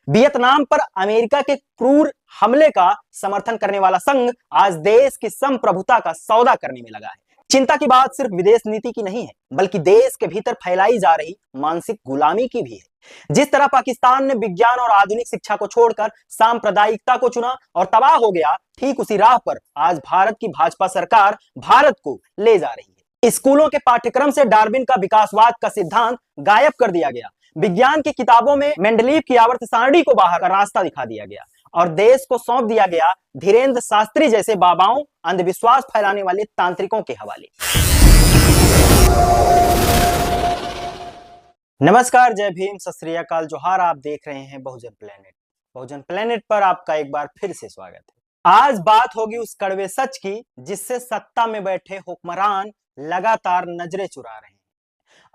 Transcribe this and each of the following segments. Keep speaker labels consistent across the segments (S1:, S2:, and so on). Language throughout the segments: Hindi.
S1: वियतनाम पर अमेरिका के क्रूर हमले का समर्थन करने वाला संघ आज देश की संप्रभुता का सौदा करने में लगा है। चिंता की बात सिर्फ विदेश नीति की नहीं है, बल्कि देश के भीतर फैलाई जा रही मानसिक गुलामी की भी है। जिस तरह पाकिस्तान ने विज्ञान और आधुनिक शिक्षा को छोड़कर सांप्रदायिकता को चुना और तबाह हो गया, ठीक उसी राह पर आज भारत की भाजपा सरकार भारत को ले जा रही है। स्कूलों के पाठ्यक्रम से डार्विन का विकासवाद का सिद्धांत गायब कर दिया गया। विज्ञान की किताबों में मेंडलीव की आवर्त सारणी को बाहर का रास्ता दिखा दिया गया और देश को सौंप दिया गया धीरेन्द्र शास्त्री जैसे बाबाओं, अंधविश्वास फैलाने वाले तांत्रिकों के हवाले। नमस्कार, जय भीम, सत श्री अकाल, जोहार। आप देख रहे हैं बहुजन प्लेनेट। बहुजन प्लेनेट पर आपका एक बार फिर से स्वागत है। आज बात होगी उस कड़वे सच की जिससे सत्ता में बैठे हुक्मरान लगातार नजरें चुरा रहे हैं।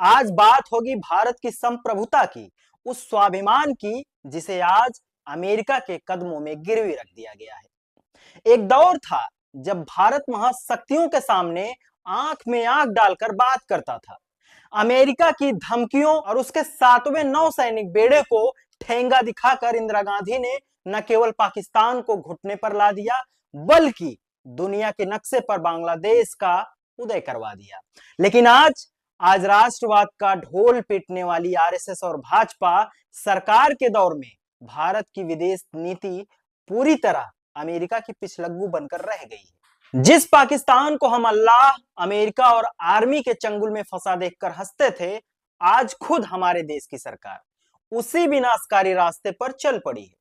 S1: आज बात होगी भारत की संप्रभुता की, उस स्वाभिमान की जिसे आज अमेरिका के कदमों में गिरवी रख दिया गया है। एक दौर था जब भारत महाशक्तियों के सामने आंख में आंख डालकर बात करता था। अमेरिका की धमकियों और उसके 7वें नौसैनिक बेड़े को ठेंगा दिखाकर इंदिरा गांधी ने न केवल पाकिस्तान को घुटने पर ला दिया, बल्कि दुनिया के नक्शे पर बांग्लादेश का उदय करवा दिया। लेकिन आज राष्ट्रवाद का ढोल पीटने वाली आरएसएस और भाजपा सरकार के दौर में भारत की विदेश नीति पूरी तरह अमेरिका की पिछलग्गू बनकर रह गई है। जिस पाकिस्तान को हम अल्लाह, अमेरिका और आर्मी के चंगुल में फंसा देखकर हंसते थे, आज खुद हमारे देश की सरकार उसी विनाशकारी रास्ते पर चल पड़ी है।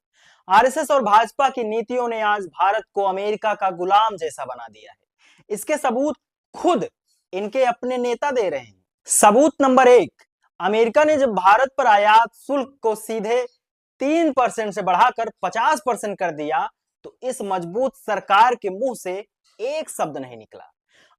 S1: आरएसएस और भाजपा की नीतियों ने आज भारत को अमेरिका का गुलाम जैसा बना दिया है। इसके सबूत खुद इनके अपने नेता दे रहे हैं। सबूत नंबर 1, अमेरिका ने जब भारत पर आयात शुल्क को सीधे 3% से बढ़ाकर 50% कर दिया, तो इस मजबूत सरकार के मुंह से एक शब्द नहीं निकला।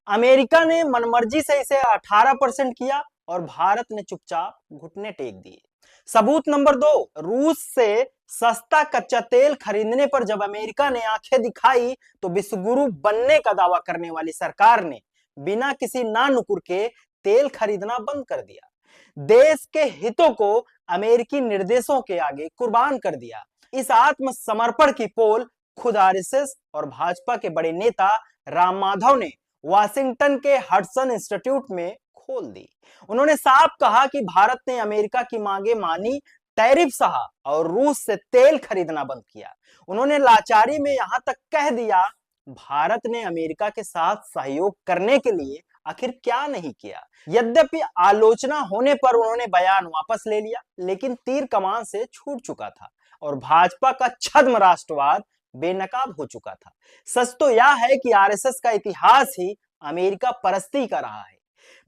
S1: अमेरिका ने मनमर्जी से इसे 18% किया और भारत ने चुपचाप घुटने टेक दिए। सबूत नंबर 2, रूस से सस्ता कच्चा तेल खरीदने पर जब अमेरिका ने आंखें दिखाई, तो विश्वगुरु बनने का दावा करने वाली सरकार ने बिना किसी नानुकुर के तेल खरीदना बंद कर दिया। देश के हितों को अमेरिकी निर्देशों के आगे कुर्बान कर दिया। इस आत्मसमर्पण की पोल खुद आरएसएस और भाजपा के बड़े नेता राम माधव ने वाशिंगटन के हडसन इंस्टीट्यूट में खोल दी। उन्होंने साफ कहा कि भारत ने अमेरिका की मांगे मानी, टैरिफ सहा और रूस से तेल खरीदना बंद किया। उन्होंने लाचारी में यहां तक कह दिया, भारत ने अमेरिका के साथ सहयोग करने के लिए आखिर क्या नहीं किया। यद्यपि आलोचना होने पर उन्होंने बयान वापस ले लिया, लेकिन तीर कमान से छूट चुका था और भाजपा का छद्म राष्ट्रवाद बेनकाब हो चुका था। सच तो यह है कि आरएसएस का इतिहास ही अमेरिका परस्ती का रहा है।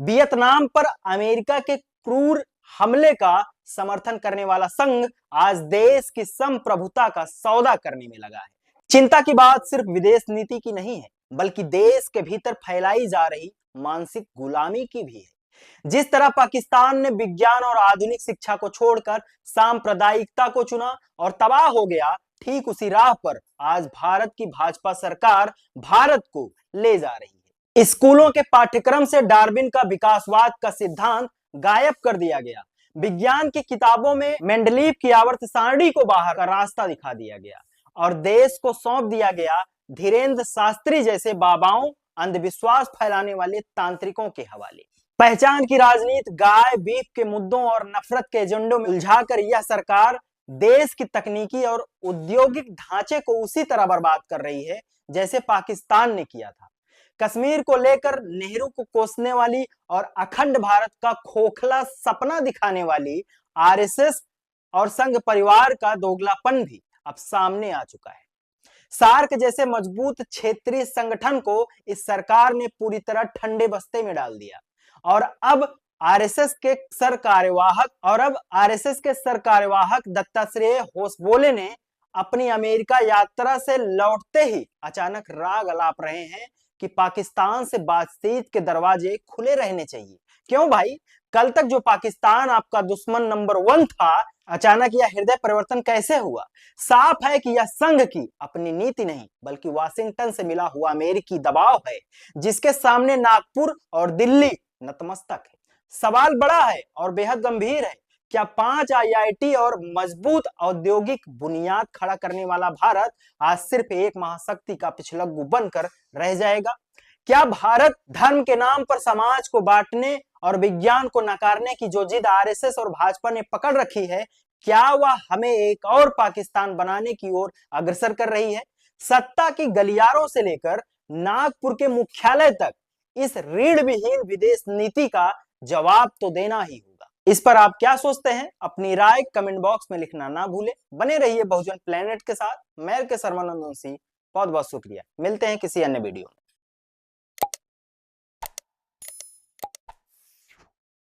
S1: वियतनाम पर अमेरिका के क्रूर हमले का समर्थन करने वाला संघ आज देश की संप्रभुता का सौदा करने में लगा है। चिंता की बात सिर्फ विदेश नीति की नहीं है, बल्कि देश के भीतर फैलाई जा रही मानसिक गुलामी की भी है। जिस तरह पाकिस्तान ने विज्ञान और आधुनिक शिक्षा को छोड़कर सांप्रदायिकता को चुना और तबाह हो गया, ठीक उसी राह पर आज भारत की भाजपा सरकार भारत को ले जा रही है। स्कूलों के पाठ्यक्रम से डार्विन का विकासवाद का सिद्धांत गायब कर दिया गया। विज्ञान की किताबों में मेंडलीव की आवर्त सारणी को बाहर का रास्ता दिखा दिया गया और देश को सौंप दिया गया धीरेन्द्र शास्त्री जैसे बाबाओं, अंधविश्वास फैलाने वाले तांत्रिकों के हवाले। पहचान की राजनीति, गाय बीफ के मुद्दों और नफरत के एजेंडों में उलझाकर यह सरकार देश की तकनीकी और औद्योगिक ढांचे को उसी तरह बर्बाद कर रही है जैसे पाकिस्तान ने किया था। कश्मीर को लेकर नेहरू को कोसने वाली और अखंड भारत का खोखला सपना दिखाने वाली आरएसएस और संघ परिवार का दोगलापन भी अब सामने आ चुका है। सार्क जैसे मजबूत क्षेत्रीय संगठन को इस सरकार ने पूरी तरह ठंडे बस्ते में डाल दिया और अब आरएसएस के सर कार्यवाहक दत्तात्रेय होसबोले ने अपनी अमेरिका यात्रा से लौटते ही अचानक राग अलाप रहे हैं कि पाकिस्तान से बातचीत के दरवाजे खुले रहने चाहिए। क्यों भाई, कल तक जो पाकिस्तान आपका दुश्मन नंबर 1 था, अचानक यह हृदय परिवर्तन कैसे हुआ? साफ है कि यह संघ की अपनी नीति नहीं, बल्कि वाशिंगटन से मिला हुआ अमेरिकी दबाव है, जिसके सामने नागपुर और दिल्ली नतमस्तक है। सवाल बड़ा है और बेहद गंभीर है क्या 5 आईआईटी और मजबूत औद्योगिक बुनियाद खड़ा करने वाला भारत आज सिर्फ एक महाशक्ति का पिछलग्गू बनकर रह जाएगा? क्या भारत धर्म के नाम पर समाज को बांटने और विज्ञान को नकारने की जो जिद आरएसएस और भाजपा ने पकड़ रखी है, क्या वह हमें एक और पाकिस्तान बनाने की ओर अग्रसर कर रही है? सत्ता की गलियारों से लेकर नागपुर के मुख्यालय तक इस रीढ़ विहीन विदेश नीति का जवाब तो देना ही होगा। इस पर आप क्या सोचते हैं? अपनी राय कमेंट बॉक्स में लिखना ना भूलें। बने रहिए बहुजन प्लेनेट के साथ। मैं के शर्मानंदन सिंह, बहुत बहुत शुक्रिया। मिलते हैं किसी अन्य वीडियो में।